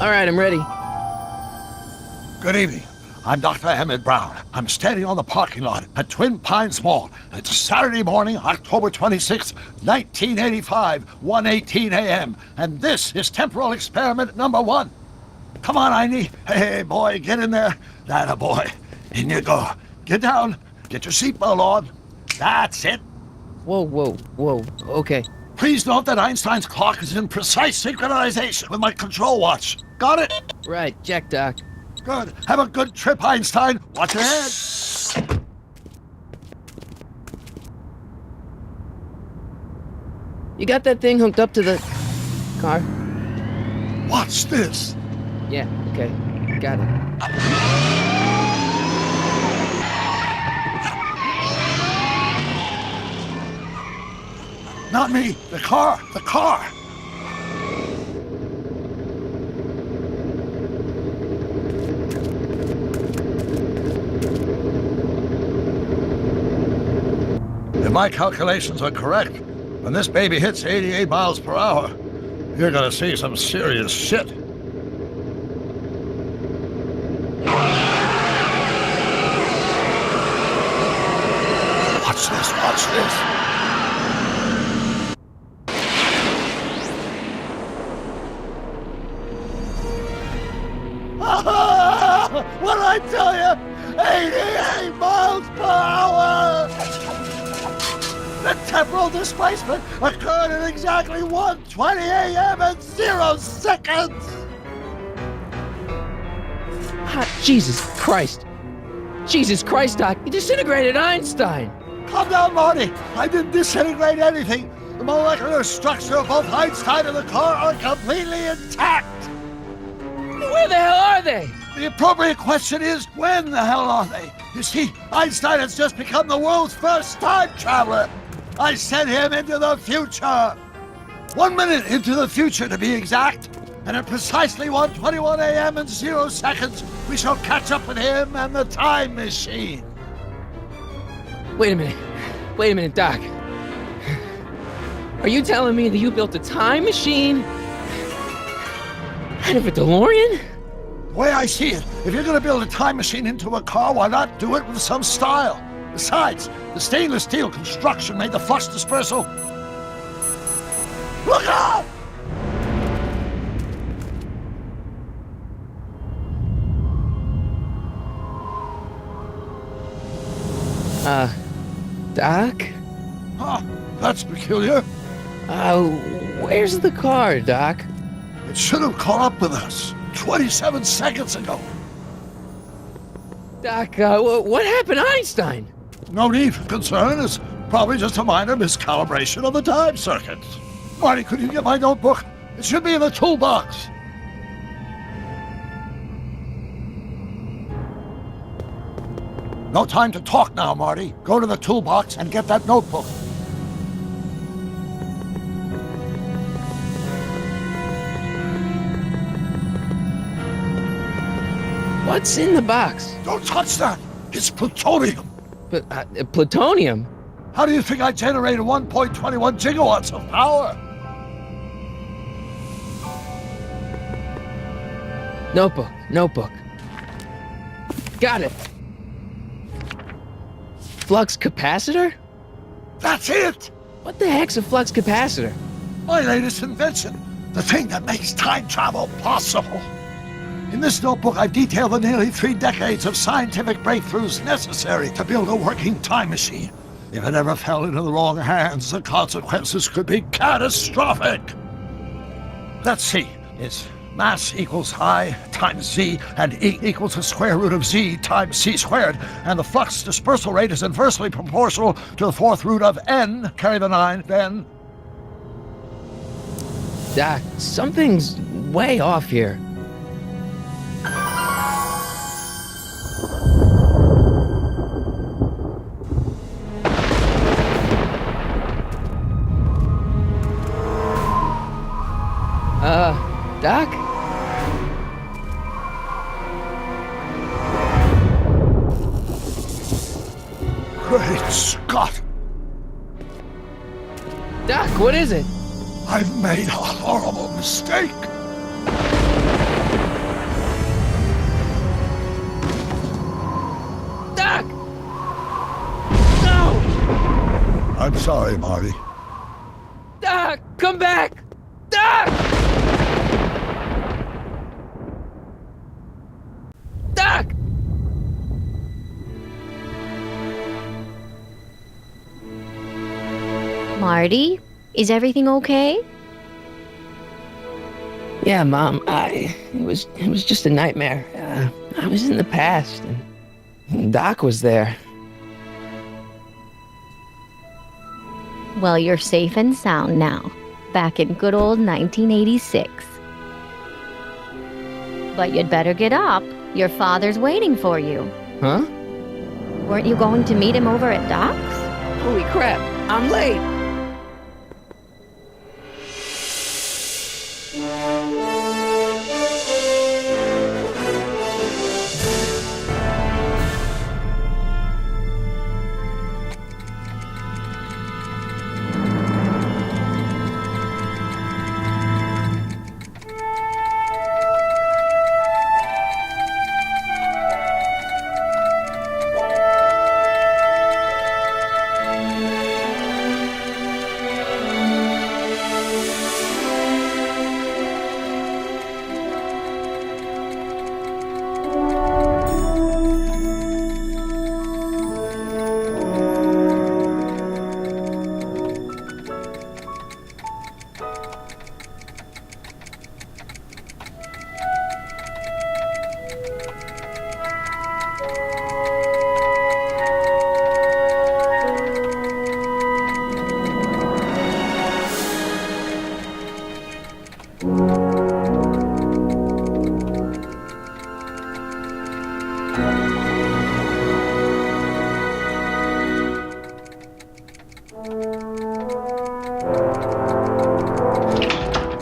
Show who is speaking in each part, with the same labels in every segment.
Speaker 1: All right, I'm ready.
Speaker 2: Good evening. I'm Dr. Emmett Brown. I'm standing on the parking lot at Twin Pines Mall. It's Saturday morning, October 26, 1985, 1:18 a.m. And this is temporal experiment number 1. Come on, Einie. Hey, boy, get in there. That a boy. In you go. Get down. Get your seatbelt on. That's it.
Speaker 1: Whoa, okay.
Speaker 2: Please note that Einstein's clock is in precise synchronization with my control watch. Got it?
Speaker 1: Right, check, Doc.
Speaker 2: Good. Have a good trip, Einstein. Watch your head.
Speaker 1: You got that thing hooked up to the car?
Speaker 2: Watch this.
Speaker 1: Yeah, okay. Got it.
Speaker 2: Not me. The car. The car. If my calculations are correct, when this baby hits 88 miles per hour, you're gonna see some serious shit. Watch this, watch this. What did I tell you? 88 miles per hour! The temporal displacement occurred at exactly 1:20 a.m. and 0 seconds!
Speaker 1: Jesus Christ. Jesus Christ, Doc. You disintegrated Einstein.
Speaker 2: Calm down, Marty. I didn't disintegrate anything. The molecular structure of both Einstein and the car are completely intact.
Speaker 1: Where the hell are they?
Speaker 2: The appropriate question is, when the hell are they? You see, Einstein has just become the world's first time traveler. I sent him into the future. 1 minute into the future, to be exact. And at precisely 1:21 a.m. and 0 seconds, we shall catch up with him and the time machine.
Speaker 1: Wait a minute, Doc. Are you telling me that you built a time machine out of a DeLorean?
Speaker 2: The way I see it, if you're going to build a time machine into a car, why not do it with some style? Besides, the stainless steel construction made the flux dispersal. Look out!
Speaker 1: Doc?
Speaker 2: Huh, that's peculiar.
Speaker 1: Where's the car, Doc?
Speaker 2: It should have caught up with us 27 seconds ago.
Speaker 1: Doc, what happened to Einstein?
Speaker 2: No need for concern. It's probably just a minor miscalibration of the time circuit. Marty, could you get my notebook? It should be in the toolbox. No time to talk now, Marty. Go to the toolbox and get that notebook.
Speaker 1: What's in the box?
Speaker 2: Don't touch that. It's plutonium.
Speaker 1: But, plutonium?
Speaker 2: How do you think I generated 1.21 gigawatts of power?
Speaker 1: Notebook. Got it. Flux capacitor?
Speaker 2: That's it!
Speaker 1: What the heck's a flux capacitor?
Speaker 2: My latest invention. The thing that makes time travel possible. In this notebook, I've detailed the nearly 3 decades of scientific breakthroughs necessary to build a working time machine. If it ever fell into the wrong hands, the consequences could be catastrophic. Let's see. It's mass equals I times Z, and E equals the square root of Z times C squared, and the flux dispersal rate is inversely proportional to the 4th root of N, carry the 9, then...
Speaker 1: Doc, something's way off here. Doc?
Speaker 2: Great Scott!
Speaker 1: Doc, what is it?
Speaker 2: I've made a horrible mistake. Sorry, Marty.
Speaker 1: Doc, come back! Doc! Doc!
Speaker 3: Marty, is everything okay?
Speaker 1: Yeah, Mom, it was just a nightmare. I was in the past, and Doc was there.
Speaker 3: Well, you're safe and sound now, back in good old 1986. But you'd better get up. Your father's waiting for you.
Speaker 1: Huh?
Speaker 3: Weren't you going to meet him over at Doc's?
Speaker 1: Holy crap, I'm late!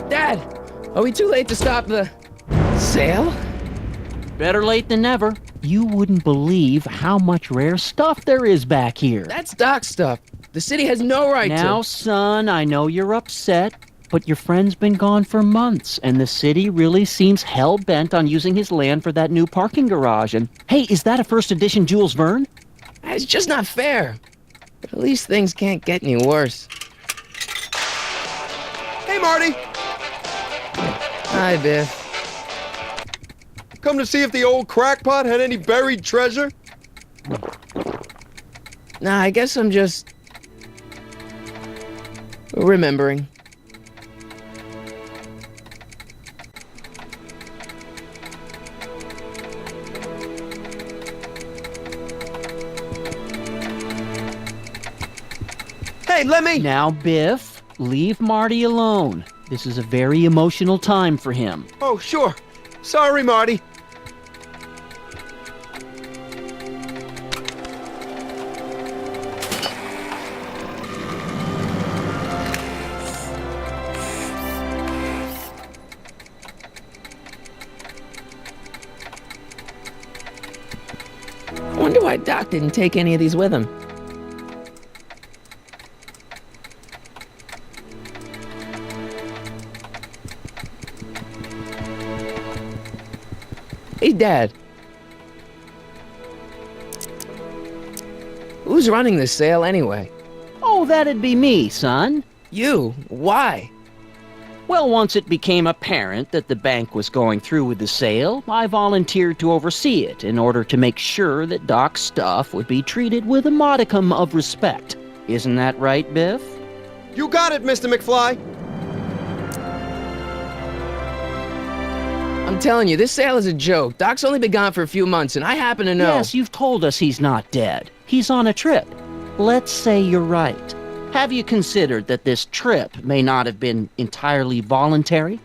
Speaker 1: Dad, are we too late to stop the sale?
Speaker 4: Better late than never. You wouldn't believe how much rare stuff there is back here.
Speaker 1: That's Doc's stuff. The city has no right
Speaker 4: Now,
Speaker 1: to...
Speaker 4: son, I know you're upset, but your friend's been gone for months, and the city really seems hell-bent on using his land for that new parking garage. And, hey, is that a first edition Jules Verne?
Speaker 1: It's just not fair. But at least things can't get any worse.
Speaker 5: Hey, Marty!
Speaker 1: Hi, Biff.
Speaker 5: Come to see if the old crackpot had any buried treasure?
Speaker 1: Nah, I guess I'm just... remembering.
Speaker 5: Hey, let me...
Speaker 4: Now, Biff, leave Marty alone. This is a very emotional time for him.
Speaker 5: Oh, sure. Sorry, Marty.
Speaker 1: I wonder why Doc didn't take any of these with him. Hey, Dad. Who's running this sale anyway?
Speaker 4: Oh, that'd be me, son.
Speaker 1: You? Why?
Speaker 4: Well, once it became apparent that the bank was going through with the sale, I volunteered to oversee it in order to make sure that Doc's stuff would be treated with a modicum of respect. Isn't that right, Biff?
Speaker 5: You got it, Mr. McFly.
Speaker 1: I'm telling you, this sale is a joke. Doc's only been gone for a few months, and I happen to know...
Speaker 4: Yes, you've told us he's not dead. He's on a trip. Let's say you're right. Have you considered that this trip may not have been entirely voluntary?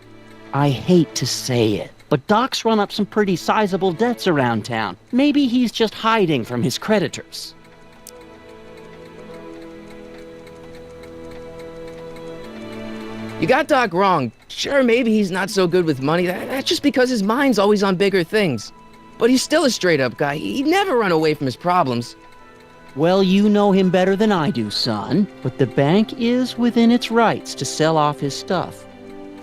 Speaker 4: I hate to say it, but Doc's run up some pretty sizable debts around town. Maybe he's just hiding from his creditors.
Speaker 1: You got Doc wrong. Sure, maybe he's not so good with money. That's just because his mind's always on bigger things. But he's still a straight-up guy. He'd never run away from his problems.
Speaker 4: Well, you know him better than I do, son, but the bank is within its rights to sell off his stuff.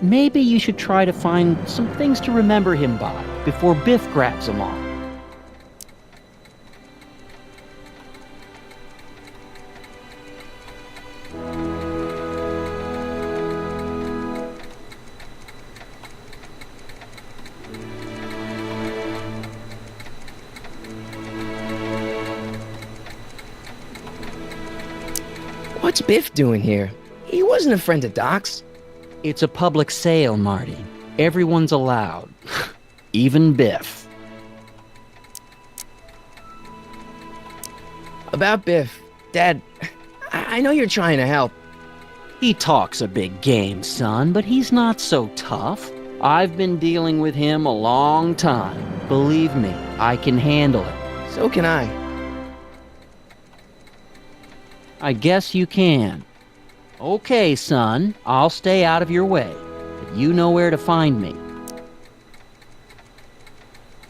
Speaker 4: Maybe you should try to find some things to remember him by before Biff grabs them all.
Speaker 1: What's Biff doing here? He wasn't a friend of Doc's.
Speaker 4: It's a public sale, Marty. Everyone's allowed. Even Biff.
Speaker 1: About Biff, Dad, I know you're trying to help.
Speaker 4: He talks a big game, son, but he's not so tough. I've been dealing with him a long time. Believe me, I can handle it.
Speaker 1: So can I.
Speaker 4: I guess you can. Okay, son, I'll stay out of your way, but you know where to find me.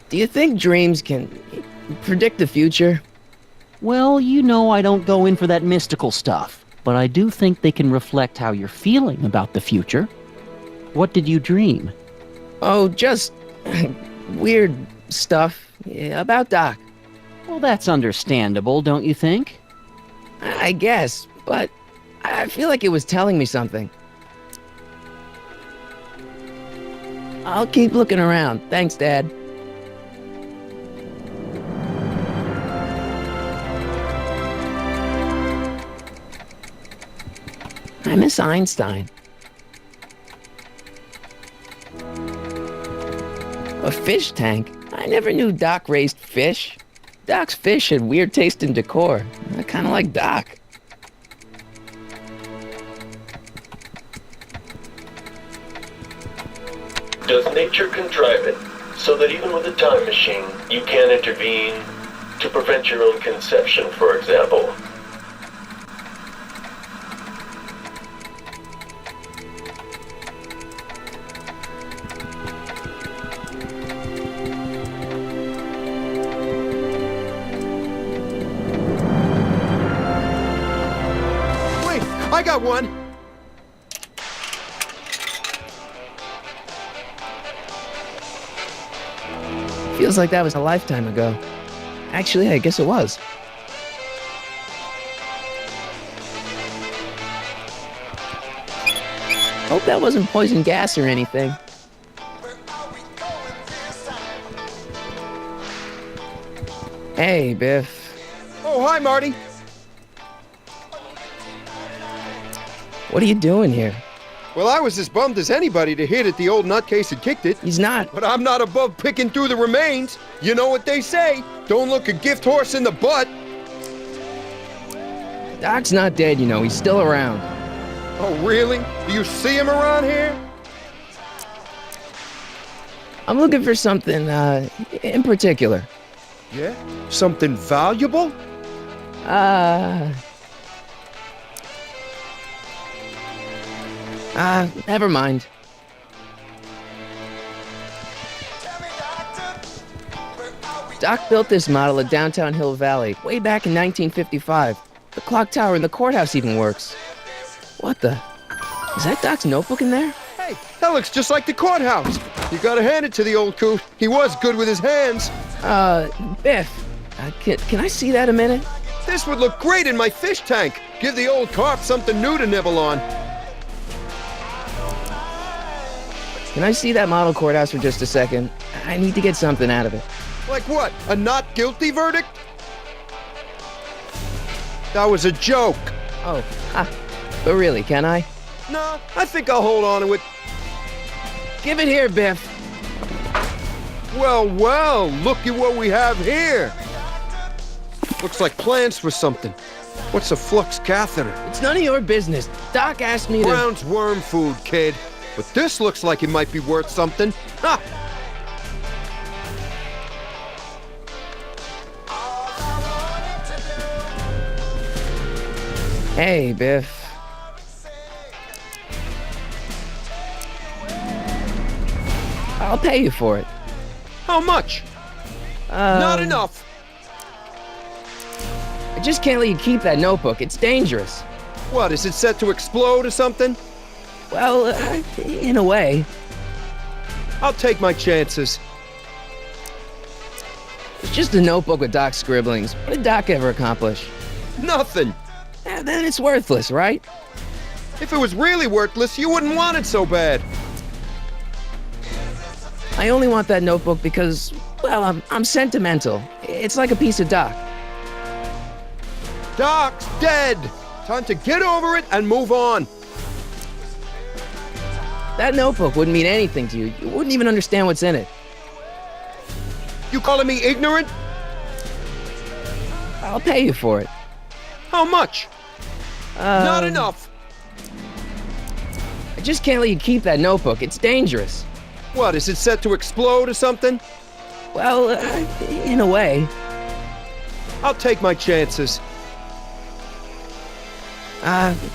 Speaker 1: Do you think dreams can predict the future?
Speaker 4: Well, you know I don't go in for that mystical stuff, but I do think they can reflect how you're feeling about the future. What did you dream?
Speaker 1: Oh, just weird stuff about Doc.
Speaker 4: Well, that's understandable, don't you think?
Speaker 1: I guess, but I feel like it was telling me something. I'll keep looking around. Thanks, Dad. I miss Einstein. A fish tank? I never knew Doc raised fish. Doc's fish had weird taste in decor. I kind of like Doc.
Speaker 6: Does nature contrive it so that even with a time machine, you can intervene to prevent your own conception, for example?
Speaker 5: I got one.
Speaker 1: Feels like that was a lifetime ago. Actually, I guess it was. Hope that wasn't poison gas or anything. Hey, Biff.
Speaker 5: Oh, hi, Marty.
Speaker 1: What are you doing here?
Speaker 5: Well, I was as bummed as anybody to hear that the old nutcase had kicked it.
Speaker 1: He's not.
Speaker 5: But I'm not above picking through the remains. You know what they say. Don't look a gift horse in the butt.
Speaker 1: Doc's not dead, you know. He's still around.
Speaker 5: Oh, really? Do you see him around here?
Speaker 1: I'm looking for something, in particular.
Speaker 5: Yeah? Something valuable?
Speaker 1: Never mind. Doc built this model at downtown Hill Valley way back in 1955. The clock tower in the courthouse even works. What the? Is that Doc's notebook in there?
Speaker 5: Hey, that looks just like the courthouse. You gotta hand it to the old coot. He was good with his hands.
Speaker 1: Biff, can I see that a minute?
Speaker 5: This would look great in my fish tank. Give the old carp something new to nibble on.
Speaker 1: Can I see that model courthouse for just a second? I need to get something out of it.
Speaker 5: Like what? A not guilty verdict? That was a joke.
Speaker 1: Oh, but really, can I?
Speaker 5: No, I think I'll hold on to it.
Speaker 1: Give it here, Biff.
Speaker 5: Well, well, look at what we have here. Looks like plans for something. What's a flux catheter?
Speaker 1: It's none of your business. Doc asked me to...
Speaker 5: Brown's worm food, kid. But this looks like it might be worth something. Ha!
Speaker 1: Hey, Biff. I'll pay you for it.
Speaker 5: How much? Not enough.
Speaker 1: I just can't let you keep that notebook. It's dangerous.
Speaker 5: What, is it set to explode or something?
Speaker 1: Well, in a way.
Speaker 5: I'll take my chances.
Speaker 1: It's just a notebook with Doc's scribblings. What did Doc ever accomplish?
Speaker 5: Nothing.
Speaker 1: Then it's worthless, right?
Speaker 5: If it was really worthless, you wouldn't want it so bad.
Speaker 1: I only want that notebook because, well, I'm sentimental. It's like a piece of Doc.
Speaker 5: Doc's dead. Time to get over it and move on.
Speaker 1: That notebook wouldn't mean anything to you. You wouldn't even understand what's in it.
Speaker 5: You calling me ignorant?
Speaker 1: I'll pay you for it.
Speaker 5: How much? Not enough.
Speaker 1: I just can't let you keep that notebook. It's dangerous.
Speaker 5: What, is it set to explode or something?
Speaker 1: Well, in a way.
Speaker 5: I'll take my chances.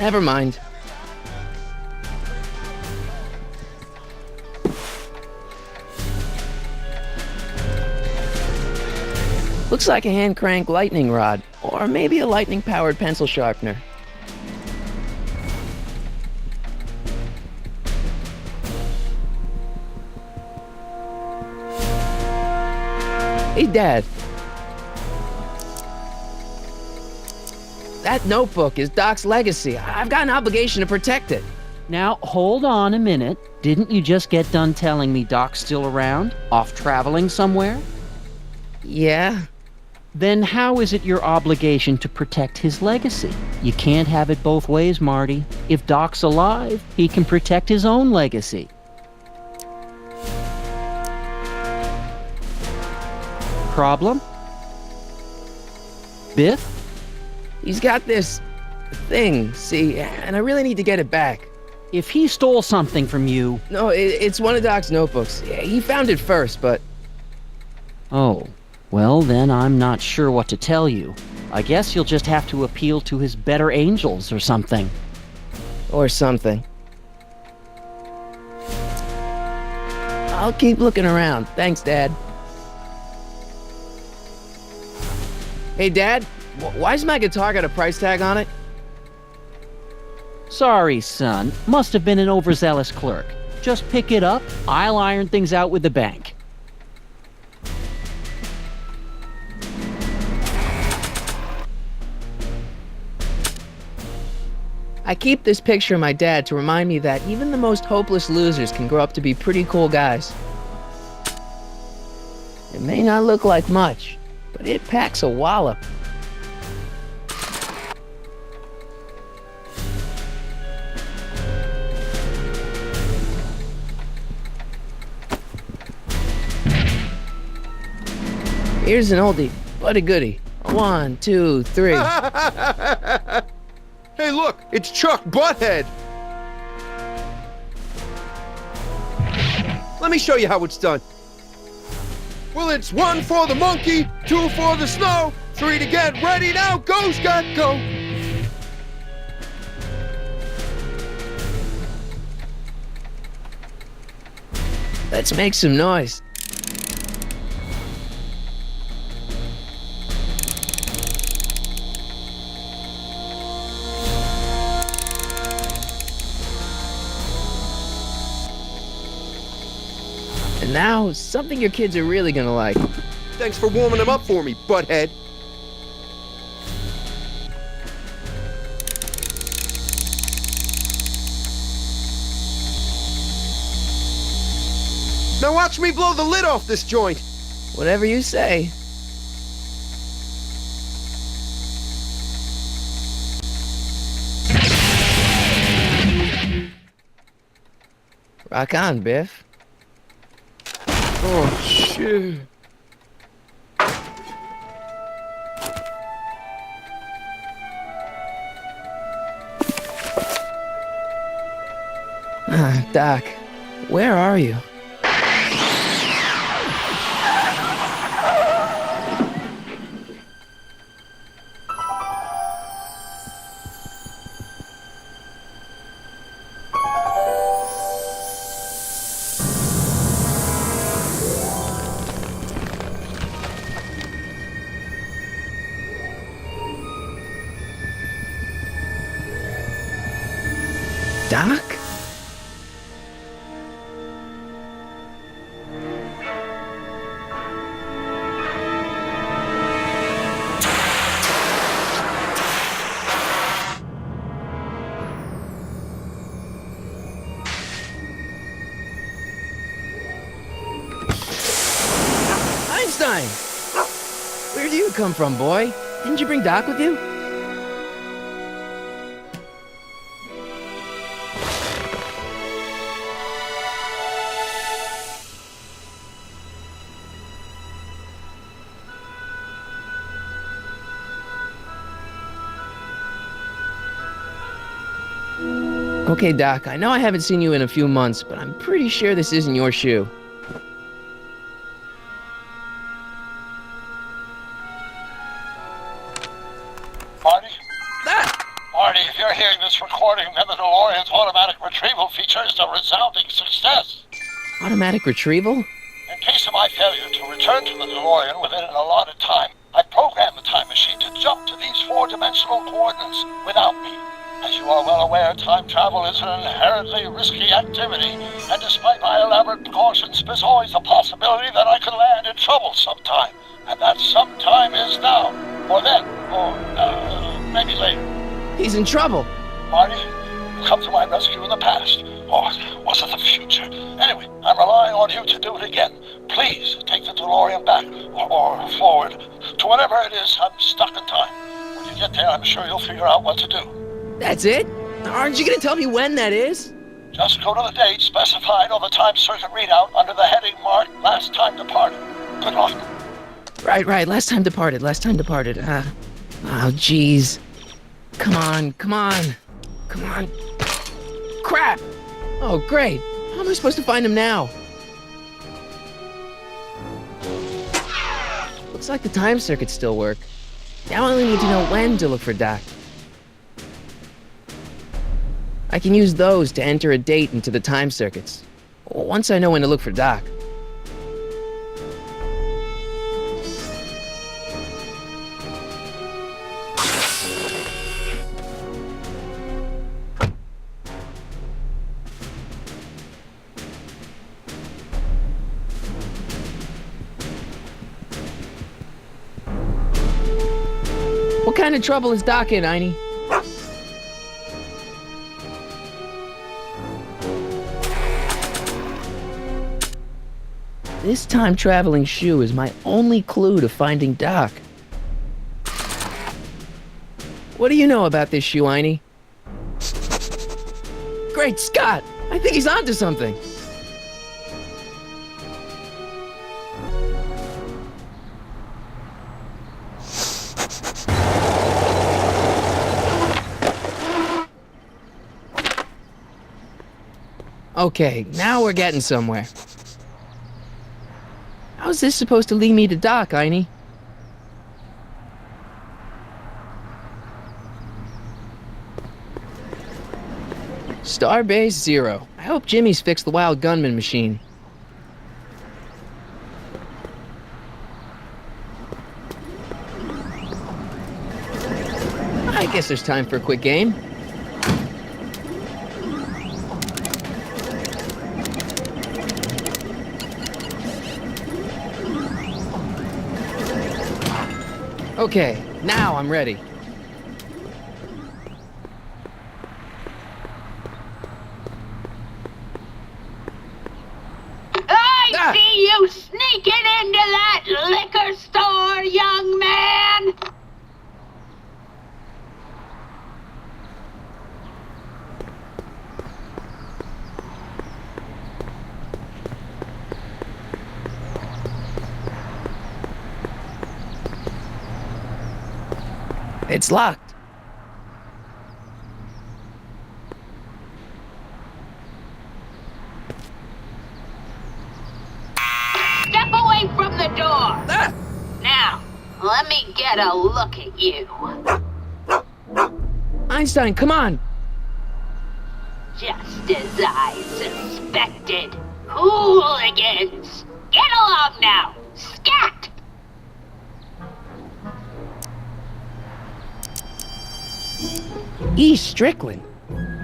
Speaker 1: Never mind. Looks like a hand crank lightning rod, or maybe a lightning powered pencil sharpener. Hey, Dad. That notebook is Doc's legacy. I've got an obligation to protect it.
Speaker 4: Now, hold on a minute. Didn't you just get done telling me Doc's still around? Off traveling somewhere?
Speaker 1: Yeah?
Speaker 4: Then how is it your obligation to protect his legacy? You can't have it both ways, Marty. If Doc's alive, he can protect his own legacy. Problem? Biff?
Speaker 1: He's got this thing, see, and I really need to get it back.
Speaker 4: If he stole something from you...
Speaker 1: No, it's one of Doc's notebooks. Yeah, he found it first, but...
Speaker 4: Oh, well then I'm not sure what to tell you. I guess you'll just have to appeal to his better angels or something.
Speaker 1: Or something. I'll keep looking around. Thanks, Dad. Hey, Dad, why's my guitar got a price tag on it?
Speaker 4: Sorry, son. Must have been an overzealous clerk. Just pick it up. I'll iron things out with the bank.
Speaker 1: I keep this picture of my dad to remind me that even the most hopeless losers can grow up to be pretty cool guys. It may not look like much, but it packs a wallop. Here's an oldie, but a goodie. 1, 2, 3.
Speaker 5: Hey, look, it's Chuck Butthead. Let me show you how it's done. Well, it's 1 for the monkey, 2 for the snow, 3 to get ready now. Go, Scott, go.
Speaker 1: Let's make some noise. And now, something your kids are really gonna like.
Speaker 5: Thanks for warming them up for me, Butthead. Now watch me blow the lid off this joint.
Speaker 1: Whatever you say. Rock on, Biff.
Speaker 5: Oh, shit.
Speaker 1: Doc, where are you? Doc? Einstein! Where do you come from, boy? Didn't you bring Doc with you? Okay, Doc, I know I haven't seen you in a few months, but I'm pretty sure this isn't your shoe.
Speaker 2: Marty? Marty, if you're hearing this recording, then the DeLorean's automatic retrieval feature is a resounding success.
Speaker 1: Automatic retrieval?
Speaker 2: In case of my failure to return to the DeLorean within an allotted time, I programmed the time machine to jump to these four-dimensional coordinates without me. As you are well aware, time travel is an inherently risky activity, and despite my elaborate precautions, there's always a possibility that I could land in trouble sometime. And that sometime is now, or then, or maybe later.
Speaker 1: He's in trouble.
Speaker 2: Marty, you come to my rescue in the past, or was it the future? Anyway, I'm relying on you to do it again. Please take the DeLorean back, or forward, to whatever it is. I'm stuck in time. When you get there, I'm sure you'll figure out what to do.
Speaker 1: That's it? Aren't you gonna tell me when that is?
Speaker 2: Just go to the date specified on the time circuit readout under the heading marked Last Time Departed. Good luck.
Speaker 1: Right. Last time departed. Oh, jeez. Come on. Crap! Oh, great. How am I supposed to find him now? Looks like the time circuits still work. Now I only need to know when to look for Doc. I can use those to enter a date into the time circuits. Once I know when to look for Doc. What kind of trouble is Doc in, Einie? This time-traveling shoe is my only clue to finding Doc. What do you know about this shoe, Einie? Great Scott! I think he's onto something! Okay, now we're getting somewhere. How's this supposed to lead me to Doc, Einie? Starbase 0. I hope Jimmy's fixed the wild gunman machine. I guess there's time for a quick game. Okay, now I'm ready.
Speaker 7: I see you sneaking into that liquor store, young man!
Speaker 1: It's locked.
Speaker 7: Step away from the door!
Speaker 1: Ah!
Speaker 7: Now, let me get a look at you.
Speaker 1: Einstein, come on!
Speaker 7: Just as I suspected. Hooligans! Get along now! Scat!
Speaker 1: E. Strickland?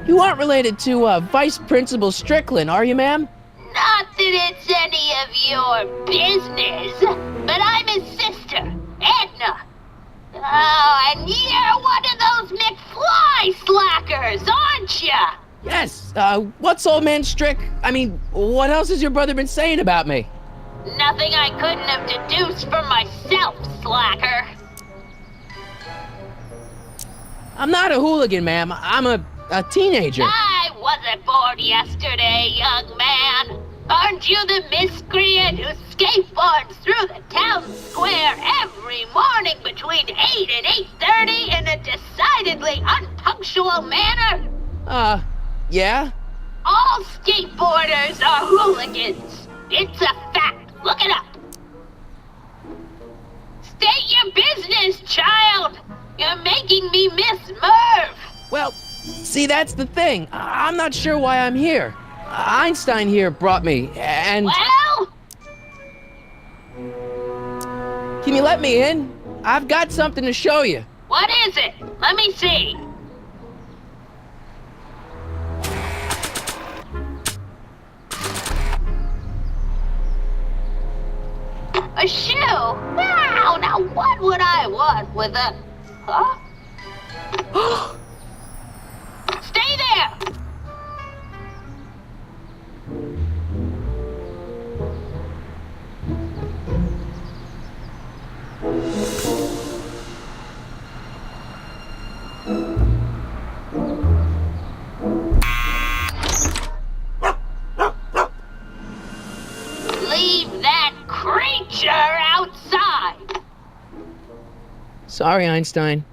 Speaker 1: You aren't related to, Vice Principal Strickland, are you, ma'am?
Speaker 7: Not that it's any of your business, but I'm his sister, Edna. Oh, and you're one of those McFly slackers, aren't ya?
Speaker 1: Yes, what's old man what else has your brother been saying about me?
Speaker 7: Nothing I couldn't have deduced from myself, slacker.
Speaker 1: I'm not a hooligan, ma'am. I'm a teenager.
Speaker 7: I wasn't born yesterday, young man. Aren't you the miscreant who skateboards through the town square every morning between 8 and 8:30 in a decidedly unpunctual manner?
Speaker 1: Yeah?
Speaker 7: All skateboarders are hooligans. It's a fact. Look it up. State your business, child. You're making me miss Merv.
Speaker 1: Well, see, that's the thing. I'm not sure why I'm here. Einstein here brought me, and...
Speaker 7: Well?
Speaker 1: Can you let me in? I've got something to show you.
Speaker 7: What is it? Let me see. A shoe? Wow, now what would I want with a... Huh? Stay there! Leave that creature outside!
Speaker 1: Sorry, Einstein.